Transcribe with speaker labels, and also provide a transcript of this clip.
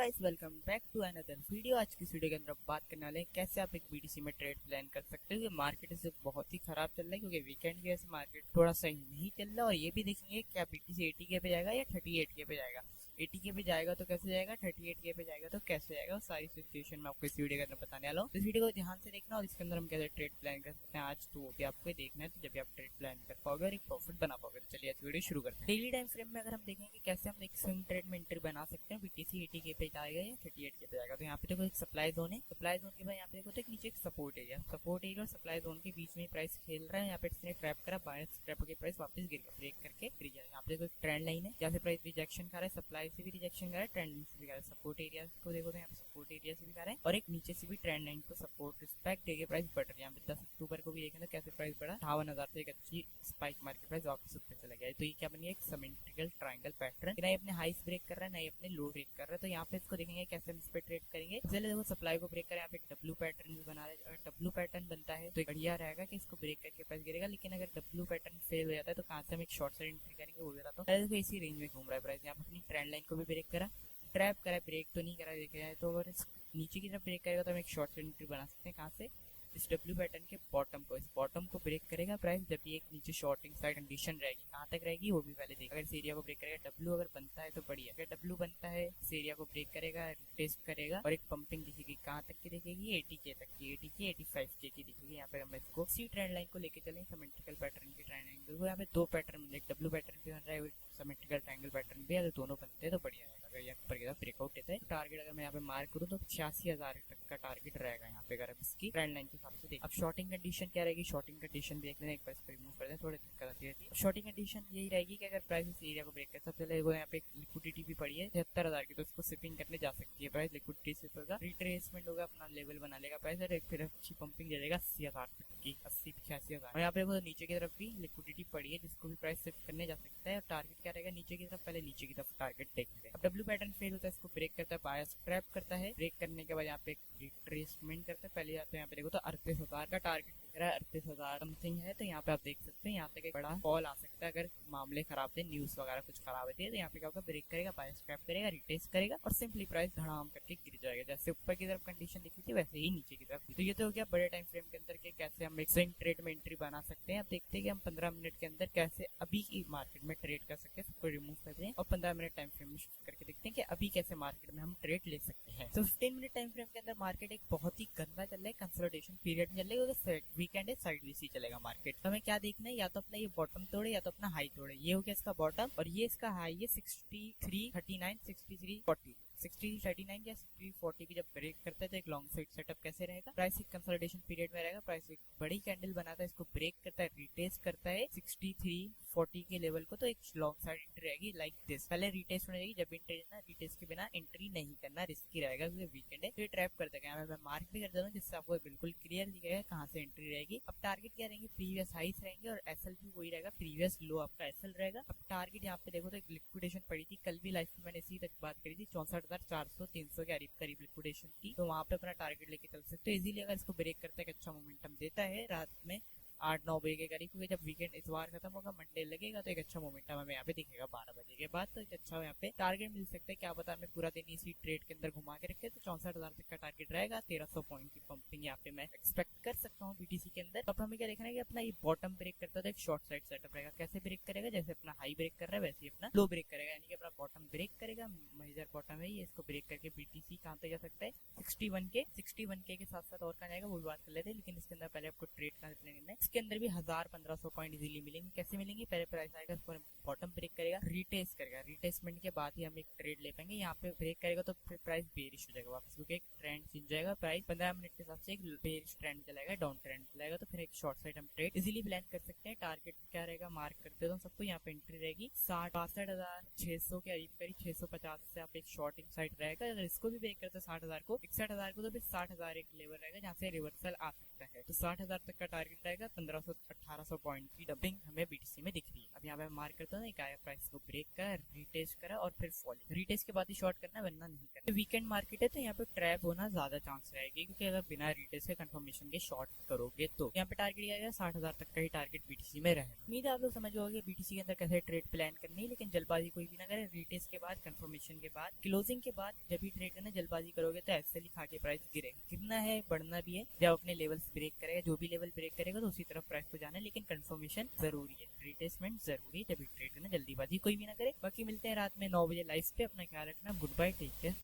Speaker 1: Guys, welcome back to another video. आज की video के अंदर बात करने वाले हैं कैसे आप एक बीटीसी में ट्रेड प्लान कर सकते हो। ये मार्केट इसे बहुत ही खराब चल रहा है क्योंकि वीकेंड की वजह से मार्केट थोड़ा सही नहीं चल रहा। और ये भी देखेंगे क्या बीटीसी 80K पे जाएगा या 38K पे जाएगा। 80K पे जाएगा तो कैसे जाएगा, 38K पे जाएगा तो कैसे जाएगा, सारी सिचुएशन मैं आपको इस वीडियो के अंदर बताने वाला हूँ। इस वीडियो को ध्यान से देखना और इसके अंदर हम कैसे ट्रेड प्लान कर सकते हैं आज, तो वो भी आपको देखना है। तो जब भी आप ट्रेड प्लान कर पाओगे और एक प्रॉफिट बना पाओगे। तो चलिए आज वीडियो शुरू करते हैं। डेली टाइम फ्रेम में अगर हम देखेंगे कैसे हम एक स्विंग ट्रेड में एंट्री बना सकते हैं। बीटीसी 80K पे जाएगा या 38K पे जाएगा। तो यहाँ पे देखो एक सप्लाई जोन है, सप्लाई जोन के बाद यहाँ पे देखो तो एक नीचे एक सपोर्ट एरिया और सप्लाई जोन के बीच में प्राइस खेल रहा है। यहाँ पे इसने ट्रैप करा, बायर्स ट्रैप के प्राइस वापस गिर गया, ब्रेक करके गिर गया। यहाँ पे देखो एक ट्रेंड लाइन है जहाँ से प्राइस रिजेक्शन कर रहा है, सप्लाई से भी रिजेक्शन कर रहा है, ट्रेंड लाइन से भी कर रहा है। सपोर्ट एरिया को देखो तो यहाँ पे सपोर्ट एरिया से भी कर रहा है और एक नीचे से भी ट्रेंड लाइन को सपोर्ट रिस्पेक्ट देके प्राइस बढ़ रही है। यहाँ पे 10 अक्टूबर को भी देखें तो कैसे प्राइस बढ़ा, 58,000 से एक अच्छी स्पाइक मार के प्राइस वापस ऊपर चला गया है। तो ये क्या बन गया, एक सिमेट्रिकल ट्रायंगल पैटर्न। ना ये अपने हाइस ब्रेक कर रहा है, ना ये अपने लो ब्रेक कर रहा है। तो यहाँ पे इसको देखेंगे कैसे हम इस पे ट्रेड करेंगे। चलिए देखो सप्लाई को ब्रेक कर यहाँ पे डब्ल्यू पैटर्न भी बना रहे हैं। अगर डब्ल्यू पैटर्न बनता है तो बढ़िया रहेगा कि इसको ब्रेक करके प्राइस गिरेगा। लेकिन अगर डब्ल्यू पैटर्न फेल हो जाता है तो कहाँ से हम एक शॉर्ट साइड एंट्री करेंगे वो भी बताता हूँ। देखो इसी रेंज में घूम रहा है प्राइस। यहाँ पे अपनी ट्रेंड लाइन को भी ब्रेक करा, ट्रैप करा, ब्रेक तो नहीं करा देखा जाए तो। अगर नीचे की तरफ ब्रेक करेगा तो हम एक शॉर्ट साइड एंट्री बना सकते हैं। कहाँ से, इस डब्ल्यू पैटर्न के बॉटम को, इस बॉटम को ब्रेक करेगा प्राइस। जब ये एक नीचे शॉर्टिंग साइड कंडीशन रहेगी, कहाँ तक रहेगी वो भी पहले देख। अगर इस एरिया को ब्रेक करेगा, डब्ल्यू अगर बनता है तो बढ़िया। अगर डब्ल्यू बनता है इस एरिया को ब्रेक करेगा, टेस्ट करेगा और एक पंपिंग दिखेगी। कहाँ तक की दिखेगी, 80K तक की, 80K 85K की दिखेगी। यहाँ पे हम इसको सी ट्रेंड लाइन को लेके चलें, सिमेट्रिकल पैटर्न की ट्रेंड लाइन। देखो यहाँ पे दो पैटर्न, एक डब्ल्यू पैटर्न भी बन रहा है और सिमेट्रिकल ट्रायंगल पैटर्न भी। अगर दोनों बनते हैं तो बढ़िया रहेगा। अगर यहाँ पर ब्रेकआउट देता है तो टारगेट अगर मैं यहाँ पे मार्क करूँ तो 86,000 तक का टारगेट रहेगा यहाँ पे, अगर इसकी ट्रेंड लाइन के हिसाब से देख। अब शॉर्टिंग कंडीशन क्या रहेगी, शॉर्टिंग कंडीशन देख लेना एक बार, इसको रिमूव कर दें, थोड़ी दिक्कत आती रहती है। शॉर्टिंग कंडीशन यही रहेगी कि अगर प्राइस इस एरिया को ब्रेक कर, सबसे पहले यहाँ पे एक लिक्विडिटी भी पड़ी है 73,000 की, तो इसको सिपिंग करने जा सकती है प्राइस। लिक्विडिटी सिप होगा, रिट्रेसमेंट होगा, अपना लेवल बना लेगा प्राइस और फिर अच्छी पंपिंग दे देगा 80,000 तक की, 80-85,000। और यहाँ पे वो नीचे की तरफ भी लिक्विडिटी पड़ी है जिसको भी प्राइस सिप करने जा सकता है। और टारगेट क्या रहेगा नीचे की तरफ, पहले नीचे की तरफ टारगेट देखते हैं। अब डब्ल्यू पैटर्न फेल होता है, इसको ब्रेक करता है, बायर्स ट्रैप करता है, ब्रेक करने के बाद यहाँ पे रिट्रेसमेंट करता है। पहले जाते हैं यहाँ पे देखो तो 38,000 का टारगेट दिख रहा है, 38,000 समथिंग है। तो यहाँ पे आप देख सकते हैं यहाँ तक एक बड़ा फॉल आ सकता है अगर मामले खराब थे, न्यूज वगैरह कुछ खराब होती है। तो यहाँ पे क्या होगा, ब्रेक करेगा, बायर्स ट्रैप करेगा, रिटेस्ट करेगा और सिंपली प्राइस धड़ाम करके गिर जाएगा। जैसे ऊपर की तरफ कंडीशन दिखी थी वैसे ही नीचे की तरफ। तो ये तो हो गया बड़े टाइम फ्रेम के अंदर के कैसे हम एक स्विंग ट्रेड में एंट्री बना सकते हैं। अब देखते हैं कि हम 15 मिनट के अंदर कैसे अभी की मार्केट में ट्रेड कर सकते हैं। सबको रिमूव कर दें और 15 मिनट टाइम फ्रेम में शिफ्ट करके देखते हैं कि अभी कैसे मार्केट में हम ट्रेड ले सकते हैं। तो 15 मिनट टाइम फ्रेम के अंदर मार्केट एक बहुत ही गंदा चल रहा है, कंसोलिडेशन पीरियड में चल रहा है क्योंकि वीकेंड है, साइडवेज ही चलेगा मार्केट। तो हमें क्या देखना है, या तो अपना ये बॉटम तोड़े या तो अपना हाई तोड़े। ये हो गया इसका बॉटम और ये इसका हाई है 6339, 6340, 6039 या 6040 की जब ब्रेक करता है तो एक लॉन्ग साइड सेटअप कैसे रहेगा, प्राइस एक कंसोलिडेशन पीरियड में रहेगा। प्राइस एक बड़ी कैंडल बनाता है, इसको ब्रेक करता है, रिटेस्ट करता है 6340 के लेवल को, तो एक लॉन्ग साइड एंट्री रहेगी लाइक दिस। पहले रिटेस्ट होने जाएगी, जब एंट्री लेना, रिटेस्ट के बिना एंट्री नहीं करना, रिस्की रहेगा क्योंकि वीकेंड है। तो ये ट्रैप कर देगा। मैं मार्क भी कर देता हूँ जिससे आपको बिल्कुल क्लियर दिखेगा कहाँ से एंट्री रहेगी। अब टारगेट क्या रहेंगे, प्रीवियस हाइस रहेंगे और एसएल भी वही रहेगा, प्रीवियस लो आपका एसएल रहेगा। अब टारगेट यहाँ पे देखो तो एक लिक्विडेशन पड़ी थी, कल भी लाइफ में मैंने इसी तक बात करी थी, 64,400 300 के करीब लिक्विडेशन की। तो वहाँ पे अपना टारगेट लेके चल सकते हो इजीली। अगर इसको ब्रेक करता है, अच्छा मोमेंटम देता है रात में 8-9 बजे के करीब, क्योंकि जब वीकेंड इतवार खत्म होगा, मंडे लगेगा तो एक अच्छा मोमेंटम हमें यहाँ पे दिखेगा 12 बजे के बाद। तो एक अच्छा यहाँ पे टारगेट मिल सकता है। क्या पता हमें पूरा दिन इसी ट्रेड के अंदर घुमा के रखे, तो 64,000 तक का टारगेट रहेगा। 1300 पॉइंट की पंपिंग यहाँ पे मैं एक्सपेक्ट कर सकता हूँ बीटीसी के अंदर। अब हमें क्या देखना है कि अपना ये बॉटम ब्रेक करता है तो एक शॉर्ट साइड सेटअप रहेगा। कैसे ब्रेक करेगा, जैसे अपना हाई ब्रेक कर रहा है वैसे ही अपना लो ब्रेक करेगा, यानी कि अपना बॉटम ब्रेक करेगा, मेजर बॉटम है ये, इसको ब्रेक करके बीटीसी कहाँ तक जा सकता है, 61K के साथ साथ और कहाँ जाएगा वो भी बात कर लेते हैं। लेकिन इसके अंदर पहले आपको ट्रेड कहाँ से करना है, इसके अंदर भी 1000-1500 पॉइंट इजीली मिलेंगे। कैसे मिलेंगे, पहले प्राइस आएगा, इसको बॉटम ब्रेक करेगा, रिटेस्ट करेगा, रिटेस्टमेंट के बाद ही हम एक ट्रेड ले पाएंगे। यहाँ पे ब्रेक करेगा तो फिर प्राइस बेरिश हो जाएगा वापस, क्योंकि एक ट्रेंड चेंज जाएगा। प्राइस 15 मिनट के हिसाब से एक बेरिश ट्रेंड चलेगा, डाउन ट्रेंड चलेगा, तो फिर एक शॉर्ट साइड हम ट्रेड इजीली प्लान कर सकते हैं। टारगेट क्या रहेगा, मार्क करते हो सबको, यहाँ पे एंट्री रहेगी 62,600 के करीब 650 से आप एक शॉर्टिंग साइड रहेगा। अगर इसको भी ब्रेक करते हैं 60,000 को, 61,000 को, तो फिर 60,000 एक लेवल रहेगा जहाँ से रिवर्सल आ सकता है। तो 60,000 तक का टारगेट रहेगा, 1500-1800 पॉइंट की डंपिंग हमें बीटीसी में दिख रही है। अब यहाँ पे मार्क करता हूँ एक आया प्राइस को ब्रेक कर रीटेस्ट करा और फिर फॉलिंग, रीटेस्ट के बाद ही शॉर्ट करना वरना नहीं करना। तो वीकेंड मार्केट है तो यहाँ पे ट्रैप होना ज्यादा चांस रहेगी, क्योंकि अगर बिना रीटेस्ट के कंफर्मेशन के शॉर्ट करोगे तो यहाँ पे टारगेट आएगा 60,000 तक का ही टारगेट बीटीसी में रहेगा। उम्मीद है आप लोग समझ गए बीटीसी के अंदर कैसे ट्रेड प्लान करनी है, लेकिन जल्दबाजी कोई भी ना करे। रीटेस्ट के बाद, कंफर्मेशन के बाद, क्लोजिंग के बाद जब भी ट्रेड करना जल्दबाजी करोगे तो ऐसे ही खा के प्राइस गिरेगा। गिरना है, बढ़ना भी है। जब अपने लेवल्स ब्रेक करेगा, जो भी लेवल ब्रेक करेगा तो उसी तरफ प्राइस को जाना है, लेकिन कंफर्मेशन जरूरी है, रिटेस्टमेंट जरूरी है। जब भी ट्रेड करना जल्दीबाजी कोई भी ना करे। बाकी मिलते हैं रात में 9 बजे लाइव पे। अपना ख्याल रखना। Good bye, take care.